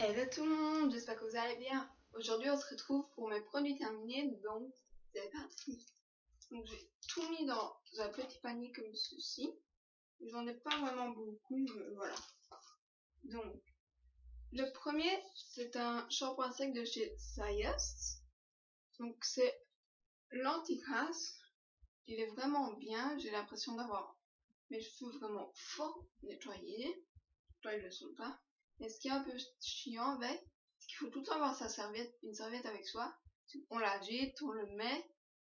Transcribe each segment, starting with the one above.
Hello tout le monde, j'espère que vous allez bien. Aujourd'hui on se retrouve pour mes produits terminés, donc c'est parti. Donc j'ai tout mis dans un petit panier comme ceci. J'en ai pas vraiment beaucoup, mais voilà. Donc le premier c'est un shampoing sec de chez Sayas. Donc c'est l'anti-crasse. Il est vraiment bien, j'ai l'impression d'avoir mes cheveux vraiment fort nettoyés. Toi ils le sont pas. Et ce qui est un peu chiant avec, c'est qu'il faut tout le temps avoir une serviette avec soi. On la jette, on le met,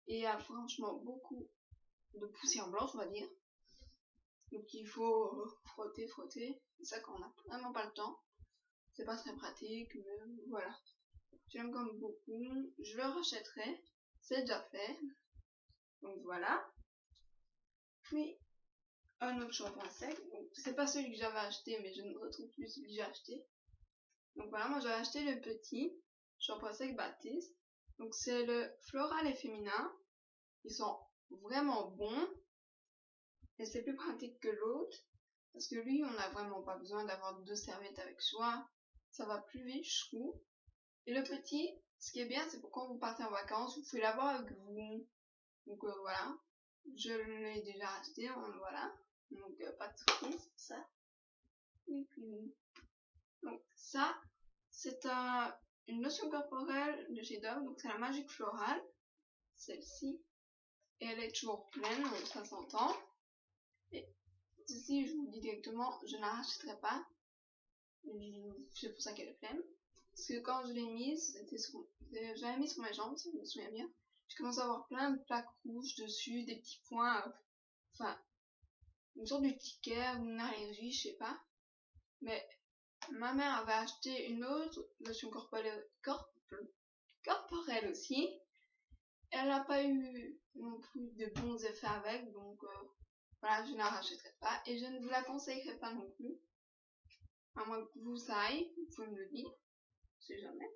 et il y a franchement beaucoup de poussière blanche, on va dire. Donc il faut frotter. C'est ça quand on n'a vraiment pas le temps. C'est pas très pratique, mais voilà. J'aime comme beaucoup. Je le rachèterai. C'est déjà fait. Donc voilà. Puis un autre shampoing sec. Donc c'est pas celui que j'avais acheté, mais je ne retrouve plus celui que j'ai acheté. Donc voilà, moi j'avais acheté le petit shampoing sec Baptiste. Donc c'est le floral et féminin. Ils sont vraiment bons. Et c'est plus pratique que l'autre. Parce que lui, on n'a vraiment pas besoin d'avoir 2 serviettes avec soi. Ça va plus vite, je trouve. Et le petit, ce qui est bien, c'est pour quand vous partez en vacances, vous pouvez l'avoir avec vous. Donc voilà. Je l'ai déjà acheté, voilà. Donc pas de surprise, ça. Et puis, donc ça, c'est une lotion corporelle de chez Dove, donc c'est la Magique Florale, celle-ci, et elle est toujours pleine, ça s'entend. Et ceci, je vous dis directement, je ne la rachèterai pas, c'est pour ça qu'elle est pleine. Parce que quand je l'ai mise, j'avais mis sur mes jambes, si je me souviens bien, je commence à avoir plein de plaques rouges dessus, des petits points, enfin, une sorte d'urticaire ou une allergie, je sais pas. Mais ma mère avait acheté une autre lotion corporelle aussi. Elle n'a pas eu non plus de bons effets avec, donc voilà, je ne la rachèterai pas et je ne vous la conseillerais pas non plus. À moins que vous ça aille, vous pouvez me le dire, je sais jamais.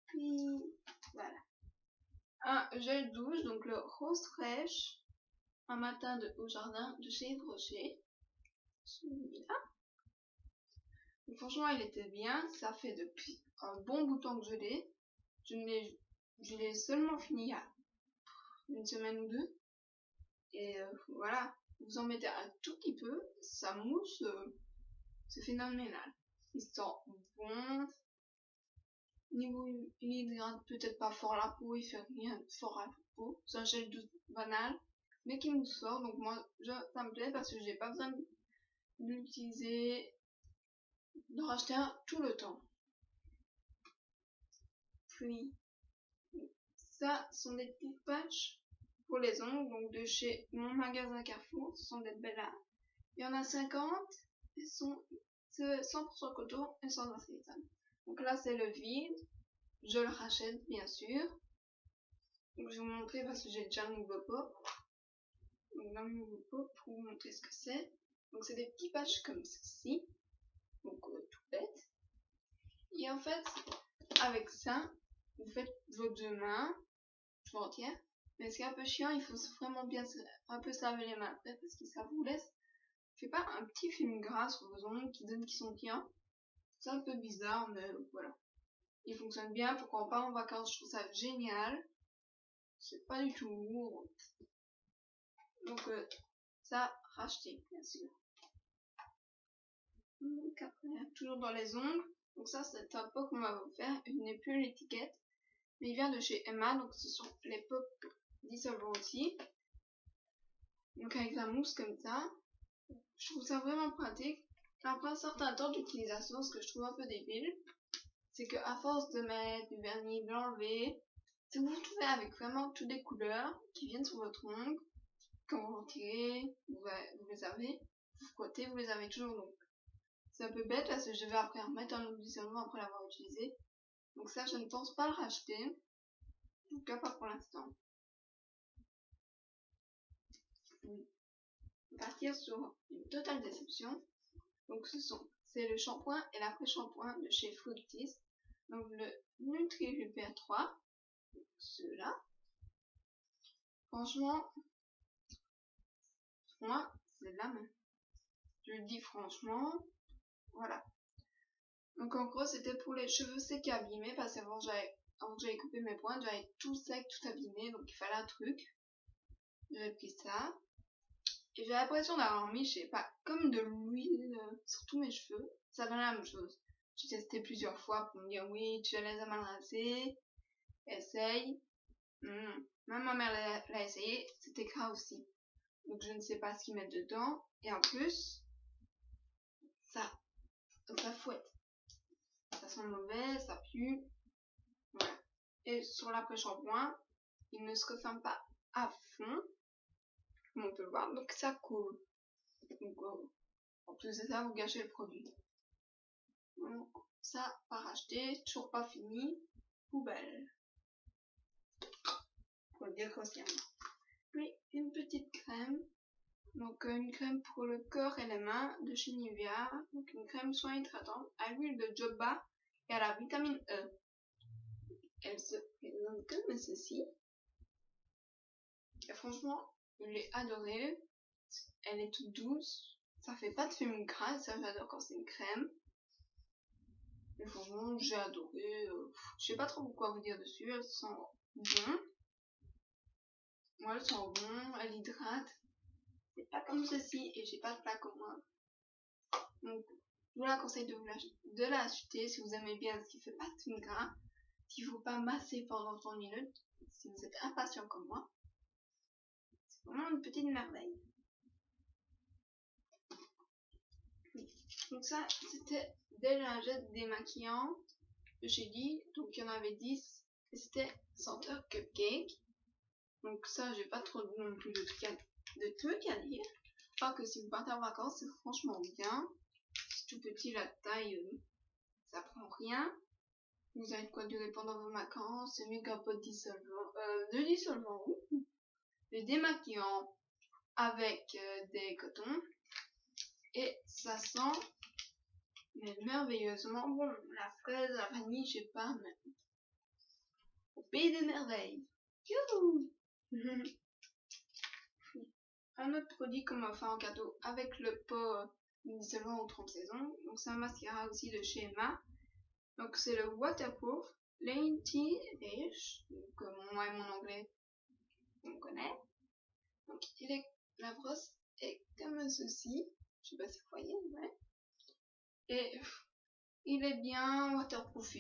Puis voilà. Un gel douche, donc le rose fraîche, un matin au jardin de chez Yves Rocher. Celui-là. Franchement, il était bien, ça fait depuis un bon bout de temps que je l'ai. Je l'ai seulement fini il y a une semaine ou deux. Et voilà, vous en mettez un tout petit peu, ça mousse, c'est phénoménal. Il sent bon. Niveau, il hydrate peut-être pas fort la peau, il fait rien de fort à la peau. C'est un gel douche banal, mais qui mousse fort. Donc moi, ça me plaît parce que j'ai pas besoin de l'utiliser, de racheter un tout le temps. Puis ça sont des petits patchs pour les ongles, donc de chez mon magasin Carrefour. Ce sont des belles là. Il y en a 50, ils sont 100% coton et sans acétone. Donc là c'est le vide, je le rachète bien sûr. Donc je vais vous montrer parce que j'ai déjà le nouveau pot. Donc dans le nouveau pot, pour vous montrer ce que c'est. Donc c'est des petits patchs comme ceci, donc tout bête. Et en fait, avec ça, vous faites vos 2 mains, tout entière. Mais ce qui est un peu chiant, il faut vraiment bien un peu se laver les mains après parce que ça vous laisse, fait pas un petit film gras sur vos ongles qui donne qu'ils sont bien. C'est un peu bizarre, mais voilà. Il fonctionne bien pour quand on part en vacances, je trouve ça génial. C'est pas du tout lourd. Donc ça, racheter, bien sûr. Donc après, toujours dans les ongles. Donc ça, c'est un pot qu'on m'a offert. Il n'est plus l'étiquette. Mais il vient de chez Emma, donc ce sont les pots dissolvants aussi. Donc avec la mousse comme ça. Je trouve ça vraiment pratique. Après un certain temps d'utilisation, ce que je trouve un peu débile, c'est que à force de mettre du vernis, de l'enlever, si vous vous retrouvez avec vraiment toutes les couleurs qui viennent sur votre ongle, quand vous retirez, vous les avez, vous frottez, vous les avez toujours. Donc c'est un peu bête parce que je vais après remettre un conditionnement après l'avoir utilisé. Donc ça, je ne pense pas le racheter. En tout cas pas pour l'instant. On va partir sur une totale déception. Donc c'est le shampoing et l'après-shampoing de chez Fructis. Donc le Nutri Repair 3. Ceux-là. Franchement, moi, c'est la main. Je le dis franchement. Voilà. Donc Donc en gros c'était pour les cheveux secs et abîmés parce qu'avant que j'avais coupé mes pointes, j'avais tout sec, tout abîmé, donc il fallait un truc. J'ai pris ça. Et j'ai l'impression d'avoir mis, je sais pas, comme de l'huile sur tous mes cheveux. Ça donne la même chose. J'ai testé plusieurs fois pour me dire oui, tu les as mal rincés. Essaye. Même ma mère l'a essayé, c'était gras aussi. Donc je ne sais pas ce qu'ils mettent dedans. Et en plus, ça fouette. Ça sent mauvais, ça pue. Voilà. Et sur l'après-shampoing, il ne se referme pas à fond, comme on peut le voir, donc ça coule. Donc en plus de ça, vous gâchez le produit. Donc ça, pas racheté, toujours pas fini, poubelle. Pour le dire consciemment. Puis une petite crème. Donc une crème pour le corps et les mains de chez Nivea. Donc une crème soin hydratante à l'huile de jojoba et à la vitamine E. Elle se présente comme ceci. Et franchement, je l'ai adorée. Elle est toute douce. Ça fait pas de fume gras. Ça, j'adore quand c'est une crème. Et franchement, j'ai adoré. Je sais pas trop quoi vous dire dessus. Elle sent bon. Moi, elle sent bon. Elle hydrate. C'est pas comme ceci. Et j'ai pas de plaque au moins. Donc, je vous la conseille de l'acheter si vous aimez bien ce qui fait pas de fume gras. S'il faut pas masser pendant 30 minutes. Si vous êtes impatient comme moi. C'est vraiment une petite merveille. Donc ça, c'était des lingettes démaquillantes de chez Lee. Donc il y en avait 10. Et c'était senteur cupcake. Donc ça, j'ai pas trop non plus de trucs à dire. Enfin que si vous partez en vacances, c'est franchement bien. C'est tout petit, la taille, ça prend rien. Vous avez de quoi durer pendant vos vacances. C'est mieux qu'un pot de dissolvant. Le démaquillant avec des cotons. Et ça sent mais merveilleusement bon. La fraise, la vanille, je sais pas, mais au pays des merveilles. Youhou. Un autre produit qu'on m'a offert en cadeau avec le pot dissolvant au 30 saisons. Donc c'est un mascara aussi de chez Emma. Donc c'est le Waterproof Lenti Beige. Donc moi et mon anglais, on connaît. Donc la brosse est comme ceci. Je sais pas si vous voyez, ouais. Et il est bien waterproof.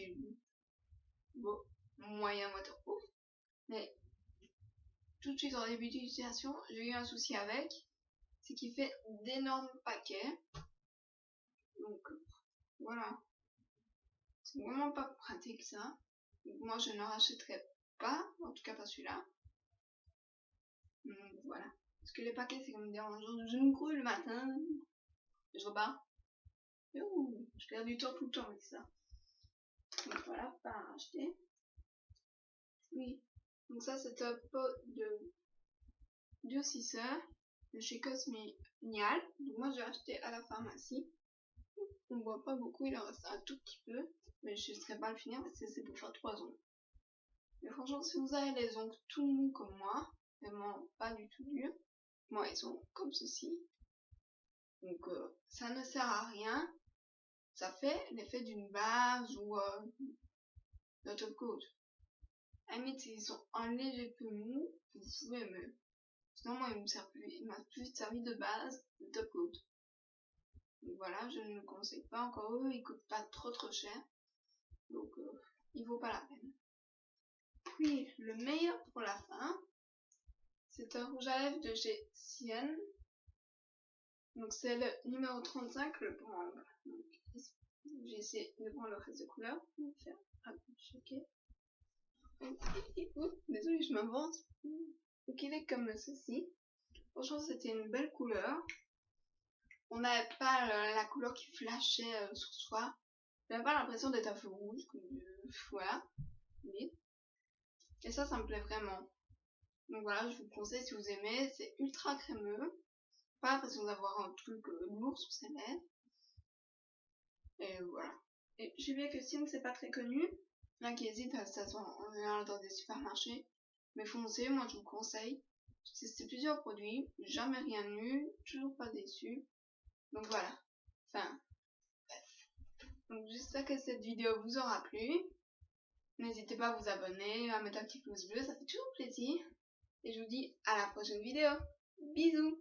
Bon, moyen waterproof. Mais tout de suite en début d'utilisation, j'ai eu un souci avec. C'est qu'il fait d'énormes paquets. Donc voilà. C'est vraiment pas pratique ça. Donc, moi je ne rachèterai pas. En tout cas pas celui-là. Donc voilà. Parce que les paquets c'est comme dérangeant. Je me grouille le matin. Je repars. Je perds du temps tout le temps avec ça. Donc voilà, pas à racheter. Oui. Donc ça c'est un pot de durcisseur de chez Cosminial. Donc moi j'ai acheté à la pharmacie. On ne voit pas beaucoup, il en reste un tout petit peu. Mais je ne serai pas à le finir parce que c'est pour faire 3 ongles. Mais franchement, si vous avez les ongles tout mous comme moi, vraiment pas du tout durs, moi ils sont comme ceci. Donc ça ne sert à rien. Ça fait l'effet d'une base ou d'un top coat. À la limite, s'ils sont un léger peu mou, vous pouvez me. Sinon, moi, il m'a plus servi de base de top coat. Donc voilà, je ne le conseille pas encore eux, ils coûtent pas trop cher. Donc il vaut pas la peine. Puis le meilleur pour la fin, c'est un rouge à lèvres de chez Sienne. Donc c'est le numéro 35, le grand. J'ai essayé de prendre le reste de couleurs. Je vais faire checker. Désolée, je m'invente. Donc il est comme ceci. Franchement, c'était une belle couleur. On n'avait pas la couleur qui flashait sur soi. J'avais pas l'impression d'être un feu rouge. Voilà. Oui. Et ça me plaît vraiment. Donc voilà, je vous conseille si vous aimez. C'est ultra crémeux. Pas l'impression d'avoir un truc lourd sur ses lèvres. Et voilà. Et j'ai vu que Sienne, c'est pas très connu. Là qui hésite, ça se vend en général dans des supermarchés. Mais foncez, moi je vous conseille. J'ai testé plusieurs produits, jamais rien eu, toujours pas déçu. Donc voilà. Enfin, bref. Donc j'espère que cette vidéo vous aura plu. N'hésitez pas à vous abonner, à mettre un petit pouce bleu, ça fait toujours plaisir. Et je vous dis à la prochaine vidéo. Bisous!